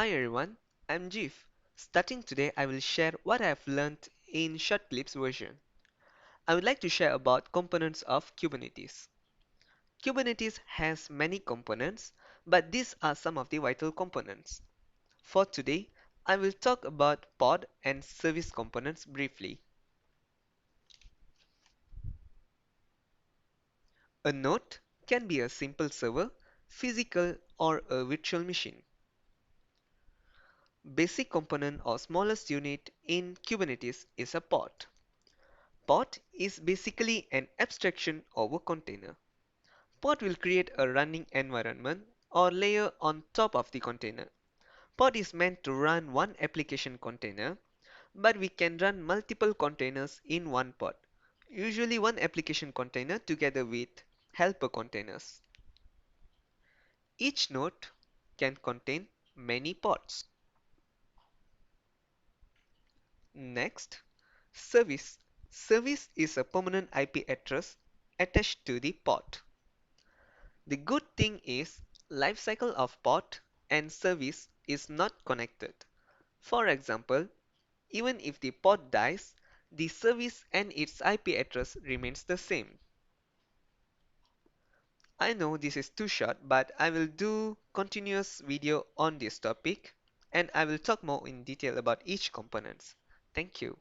Hi everyone, I'm Jeef. Starting today, I will share what I have learned in short clips version. I would like to share about components of Kubernetes. Kubernetes has many components, but these are some of the vital components. For today, I will talk about pod and service components briefly. A node can be a simple server, physical, or a virtual machine. Basic component or smallest unit in Kubernetes is a pod. Pod is basically an abstraction of a container. Pod will create a running environment or layer on top of the container. Pod is meant to run one application container, but we can run multiple containers in one pod, usually one application container together with helper containers. Each node can contain many pods. Next, service. Service is a permanent IP address attached to the pod. The good thing is, lifecycle of pod and service is not connected. For example, even if the pod dies, the service and its IP address remains the same. I know this is too short, but I will do continuous video on this topic and I will talk more in detail about each components. Thank you.